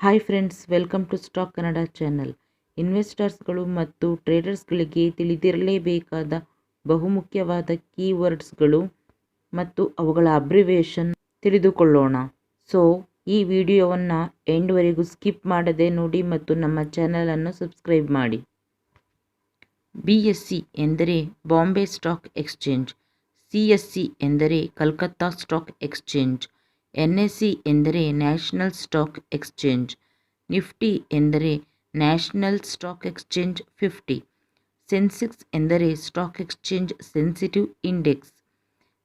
Hi friends, welcome to stock Kannada channel. ಇನ್ವೆಸ್ಟರ್ಸ್ಗಳು ಮತ್ತು ಟ್ರೇಡರ್ಸ್ಗಳಿಗೆ ತಿಳಿದಿರಲೇಬೇಕಾದ ಬಹುಮುಖ್ಯವಾದ ಕೀವರ್ಡ್ಸ್ಗಳು ಮತ್ತು ಅವುಗಳ ಅಬ್ರಿವೇಷನ್ ತಿಳಿದುಕೊಳ್ಳೋಣ. ಸೊ ಈ ವಿಡಿಯೋವನ್ನು ಎಂಡ್ವರೆಗೂ ಸ್ಕಿಪ್ ಮಾಡದೆ ನೋಡಿ ಮತ್ತು ನಮ್ಮ ಚಾನಲನ್ನು ಸಬ್ಸ್ಕ್ರೈಬ್ ಮಾಡಿ. BSE ಎಂದರೆ ಬಾಂಬೆ ಸ್ಟಾಕ್ ಎಕ್ಸ್ಚೇಂಜ್, CSE ಎಂದರೆ ಕಲ್ಕತ್ತಾ ಸ್ಟಾಕ್ ಎಕ್ಸ್ಚೇಂಜ್, NSE ಎಂದರೆ ನ್ಯಾಷನಲ್ ಸ್ಟಾಕ್ ಎಕ್ಸ್ಚೇಂಜ್, ನಿಫ್ಟಿ ಎಂದರೆ ನ್ಯಾಷನಲ್ ಸ್ಟಾಕ್ ಎಕ್ಸ್ಚೇಂಜ್ 50, ಸೆನ್ಸೆಕ್ಸ್ ಎಂದರೆ stock exchange sensitive index,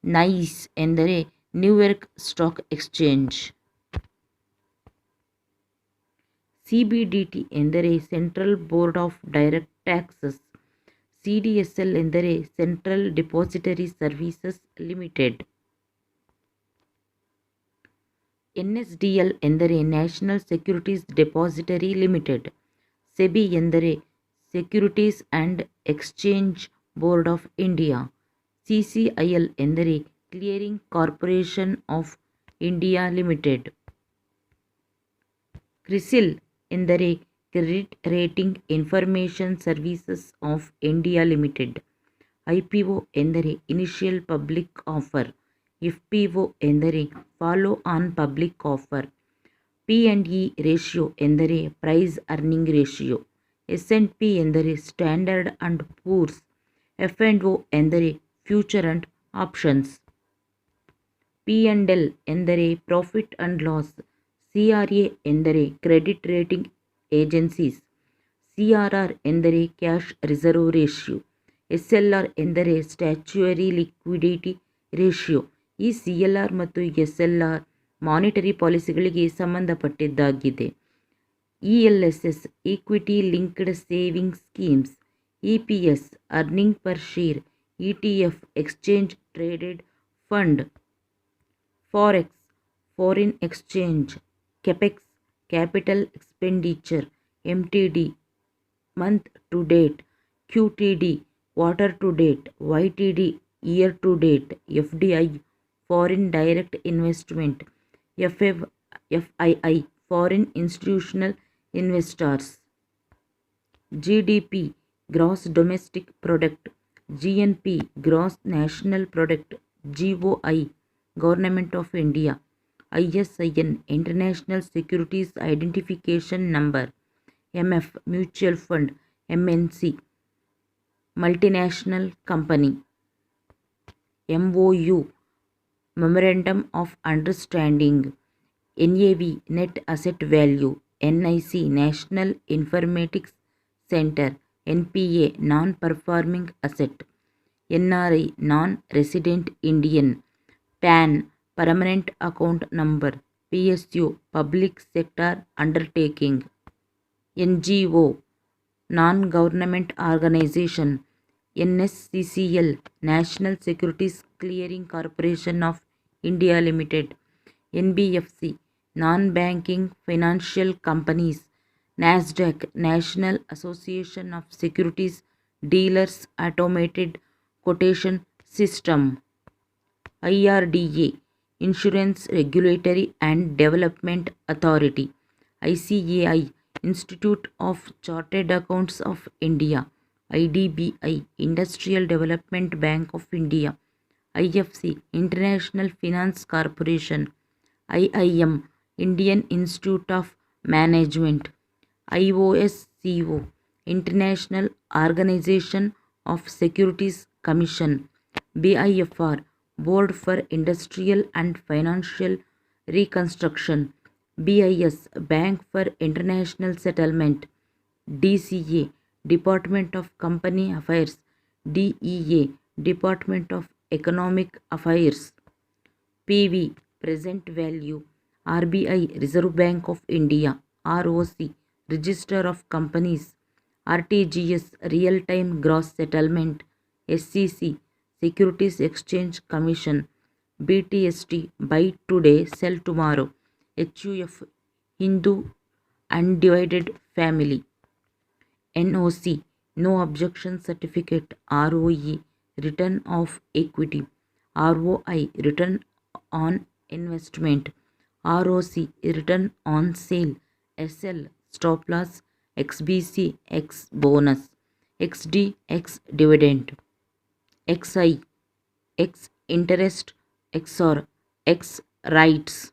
NYSE ಎಂದರೆ ನ್ಯೂಯಾರ್ಕ್ ಸ್ಟಾಕ್ ಎಕ್ಸ್ಚೇಂಜ್, CBDT ಎಂದರೆ central board of direct taxes, CDSL ಎಂದರೆ central depository services limited, NSDL ಎಂದರೆ national securities depository limited, SEBI ಎಂದರೆ securities and exchange board of India, CCIL ಎಂದರೆ clearing corporation of India limited, CRISIL ಎಂದರೆ credit rating information services of India limited, IPO ಎಂದರೆ initial public offer, FPO ಎಂದರೆ follow on public offer, P&E ratio ಎಂದರೆ price earning ratio, S&P ಎಂದರೆ standard and ಪೂರ್ಸ್, F&O ಎಂದರೆ future and options, P&L ಎಂದರೆ profit and loss, CRA ಎಂದರೆ credit rating agencies, CRR ಎಂದರೆ cash reserve ratio, SLR ಎಂದರೆ statutory liquidity ratio. ಈ CLR ಮತ್ತು SLR monetary ಪಾಲಿಸಿಗಳಿಗೆ ಸಂಬಂಧಪಟ್ಟಿದ್ದಾಗಿದೆ. ELSS equity linked saving schemes, EPS earning per share, ETF exchange traded fund, forex foreign exchange, capex capital expenditure, MTD month to date, QTD quarter to date, YTD year to date, FDI foreign direct investment, FII foreign institutional investors, GDP gross domestic product, GNP gross national product, GOI government of India, ISIN international securities identification number, MF mutual fund, MNC multinational company, MOU memorandum of understanding, NAV net asset value, NIC national informatics centre, NPA non performing asset, NRI non resident Indian, PAN permanent account number, PSU public sector undertaking, NGO non government organisation, NSCCL national securities clearing corporation of India limited, NBFC non banking financial companies, NASDAQ national association of securities dealers automated quotation system, IRDA insurance regulatory and development authority, ICAI institute of chartered accounts of India, IDBI industrial development bank of India, IFC international finance corporation, IIM Indian institute of management, IOSCO international organisation of securities commission, BIFR board for industrial and financial reconstruction, BIS bank for international settlement, DCA department of company affairs, DEA department of economic affairs, PV present value, RBI reserve bank of India, ROC register of companies, RTGS real time gross settlement, SEC securities exchange commission, BTST buy today sell tomorrow, HUF Hindu undivided family, NOC no objection certificate, ROE return of equity, ROI return on investment, ROC return on sale, SL stop loss, XBC X bonus, XD X dividend, XI X interest, XOR X rights.